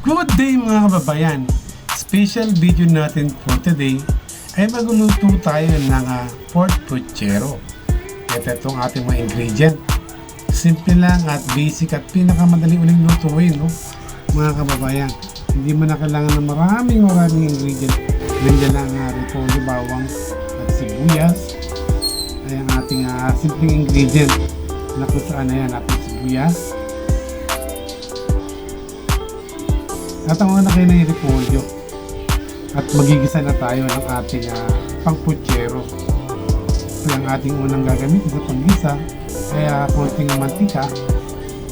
Good day mga kababayan! Special video natin for today ay magluluto tayo ng pork puchero. Ito itong ating mga ingredient. Simple lang at basic at pinakamadali uling lutuin, no? Mga kababayan. Hindi mo na kailangan ng maraming ingredient. Nandiyan lang repolyo, bawang at sibuyas. Ay ang ating simpleng ingredient na kung saan na yan ating sibuyas. At ang una kayo na yung repolyo. At magigisa na tayo ng ating pangpuchero. Ito ang ating unang gagamitin sa panggisa. Kaya konting mantika.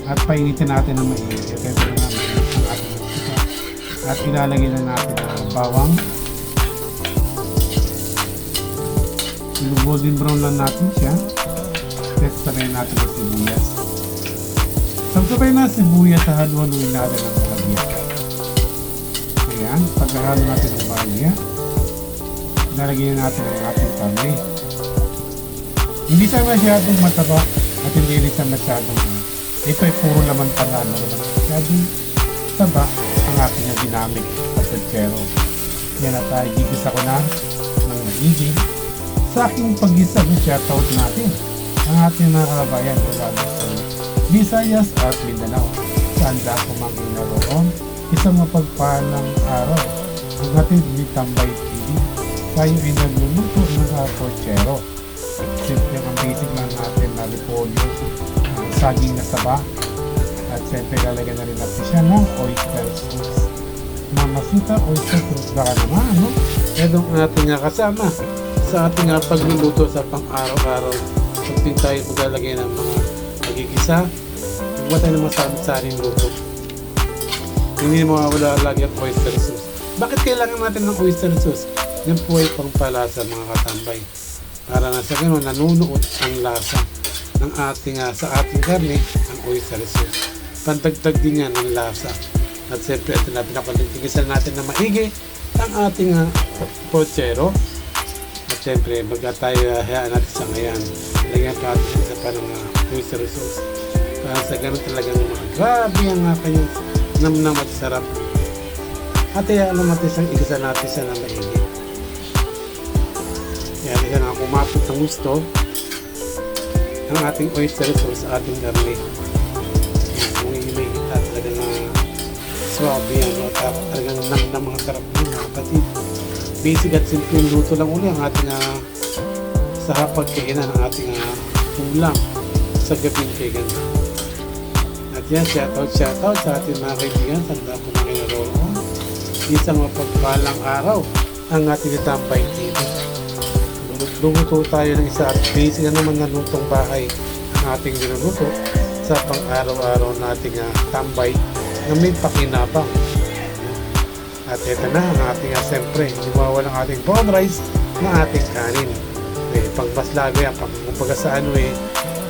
At painitin natin ng mainit. Ito na nga ang ating mantika. At ilalagay na natin ang bawang. Golden brown lang natin siya. Tapos sabay natin ang sibuyas. Sabay na sibuyas sa haluin natin ang bahagya. Ayan, paghahalo natin ang bahagya, lalagyan natin ang ating karne. Hindi siya masyadong mataba at hindi rin siya masyadong ito ay puro laman pala, no? Masyadong taba ang aking ginamit sa puchero. Yan at gigisa ko na ng maigi. Sa aking paggisa, shoutout natin ang ating mga kabayan mula sa Visayas at Mindanao. Saan ako manginaroon? Isang mapagpalang araw ang ating Tambay TV. Tayo ay nagluluto ng puchero. Simple ang basic lang natin na repolyo, saging na saba, at siyempre lalagyan na rin natin siya ng oyster sauce. Mamasita oyster sauce baka naman, no? Itong ating kasama sa ating pagluluto sa pang-araw-araw. Kung tayo maglalagay ng mga magigisa, huwag tayo ng masasaring luto. Hindi mawawala lagi ang oyster sauce. Bakit kailangan natin ng oyster sauce? Yan po ay pangpalasa mga katambay. Para na sa gano'n, nanunuot ang lasa ng ating, sa ating karne, ang oyster sauce. Pantagtag din yan ng lasa. At siyempre, ito na pinapalitigisan natin na maigi ang ating puchero. At siyempre, tayo hayaan natin sa ngayon. Lagyan pa natin sa panang oyster sauce. Para sa gano'n talagang grabe ang kanyang namnam at sarap. At hayaan natin siyang igisa natin siya na maigi. Kaya isa nga kumapit ng gusto ang ating oyster sauce sa ating karne. Kung may hita talagang swabe yan, talagang namnam mga sarap yun mga kapatid. Basic at simple luto lang uli ang ating sa hapagkainan ang ating ulam sa gabing kaigan. At yan, shoutout sa ating mga kaibigan. Sanda ko mga kinaroroon. Isang mapagpalang araw ang ating Tambay TV. Luluto tayo ng isa at basic na naman na lutong bahay ang ating niluluto sa pang-araw-araw nating tambay na may pakinabang. At ito na ang ating siyempre, hindi mawawala ang ating brown rice na ating kanin. Pagbaslago yan, kumbaga sa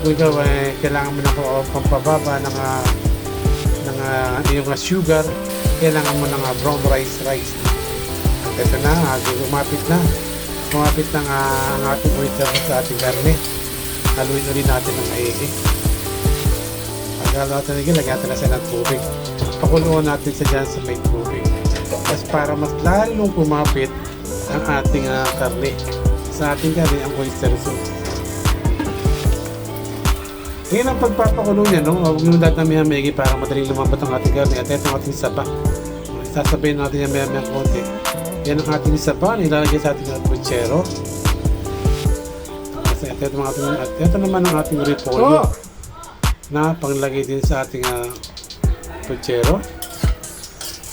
kung ikaw kailangan mo ng pampababa ng iyong sugar, kailangan mo ng brown rice. At ito na, lumapit ng ang ating oyster sa ating karne. Haluin ulit natin ng maigi. Pagkala natin lagyan natin na siya ng tubig. Pakuluan natin sa dyan sa may tubig. Tapos para mas lalong kumapit ang ating karne. Sa ating karne ang oyster sauce. Ngayon ang pagpapakulo niya, no? Huwag nyo lahat na maigi para madaling lumambat ang ating karne. At ito ang ating saba. Sasabayin natin yung maya konti. Yan ang ating saba na ilalagay sa ating puchero. Kasi ito naman ang ating repolyo na panglagay din sa ating puchero.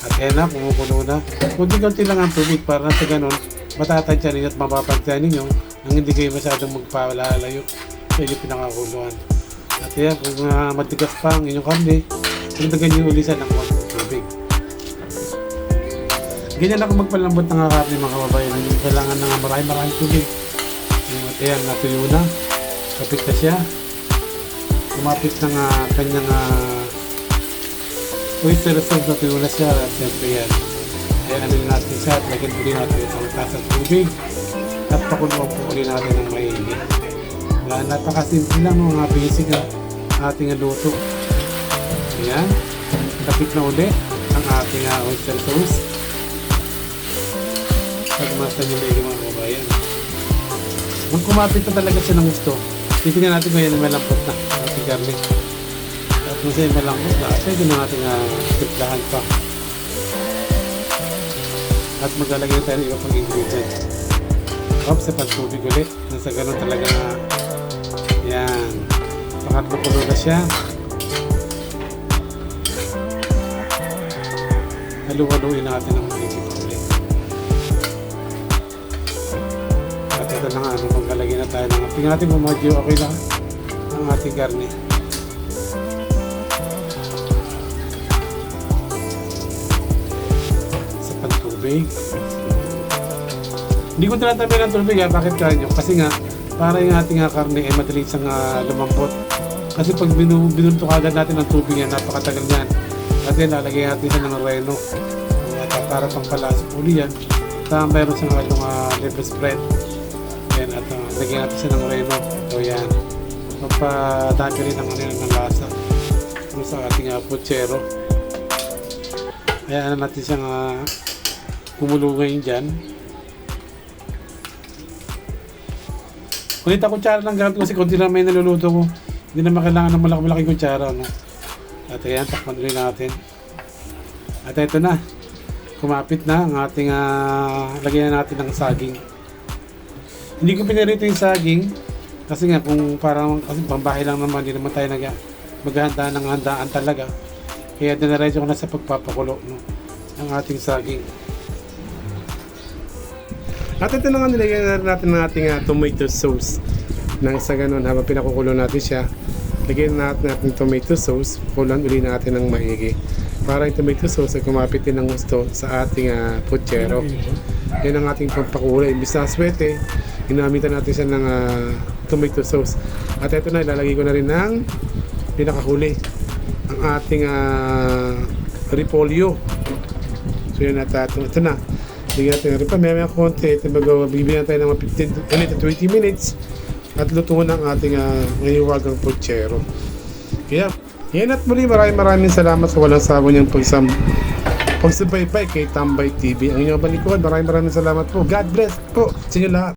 At yan na, kumukulo na. Kunti-kunti lang ang tubig para na sa ganon matatadyan ninyo at mapapagdyan ninyo nang hindi kayo masyadong magpalalayo sa inyong pinakakuluan. At yan, kung matigas pa ang inyong karne, dagdagan nyo ulisan ng konting tubig. Ganyan ako magpalambot ng karne mga kababayan. Kailangan na maraming tubig. At yan, natuyo na. Kapit na siya. Kumapit ng kanyang oyster sauce, natuyo na siya. At siyempre yan. Kaya ano natin siya at lagyan ulit natin isang tasang tubig at pakuluan po ulit natin ng maigi. Napakasimple lang mga basic ating luto. Ayan, kapit na ulit ang ang ating oyster sauce. Pagmasdan yung maigi mga kabayan. Kung kumapit na talaga siya ng gusto, titignan natin kung yan malambot na ating garlic. At kung siya malambot na, pwede na natin timplahan pa. At maglalagay na tayo ng iba pang ingredient. Oops, sa pagtubig ulit. Nasa ganun talaga na yan. Pakatlo-kulo na siya. Halu-haluin natin ang maigit ulit. At ito na nga, maglalagay na tayo ng tingnan natin kung medyo okay lang ang ating garni. Sa pagtubig. Hindi ko tinatabi ng tubig bakit kanyo? Kasi nga, para yung ating karne ay madali siyang lumambot. Kasi pag binunto kagad natin ng tubig yan, napakatagal yan. At yan, lalagay natin siya ng reno. At para pang palasok uli yan. At mayroon siyang halong liver spread. Yan, at lagyan natin siya ng reno. Ito yan. Papadami rin ng lasa. Sa ating puchero. Kaya natin siyang kumulo ngayon dyan. Kunit ang kutsara lang gamit ko kasi konti lang may naluluto ko. Hindi na kailangan ng malaki-malaki kutsara. No? At ayan, takpan ulit natin. At ito na. Kumapit na ang ating lagyan natin ng saging. Hindi ko pinarito yung saging. Kasi nga kung parang kasi pambahay lang naman, hindi naman tayo maghahanda ng handaan talaga. Kaya dinaradyo ko na sa pagpapakulo no? Ang ating saging. At ito na nga nilagyan natin ng ating tomato sauce. Nang sa ganun, habang pinakukulo natin siya, lagyan natin tomato sauce, kulan uli natin ng maigi. Para yung tomato sauce ay kumapit din ng gusto sa ating puchero. Yan ang ating pampakulay. Imbis na aswete, ginamitan natin siya ng tomato sauce. At ito na, ilalagay ko na rin ng pinakahuli, ang ating repolyo. So yun at ito na. Bigyan natin rin pa, may konti. Bibigyan tayo ng 15 to 20 minutes at luto na ang ating ngayiwagang puchero. Kaya, yan at muli maraming salamat sa walang sawa niyang pagsubaybay kay Tambay TV. Ang inyong balikuhan, maraming salamat po. God bless po sa inyo lahat.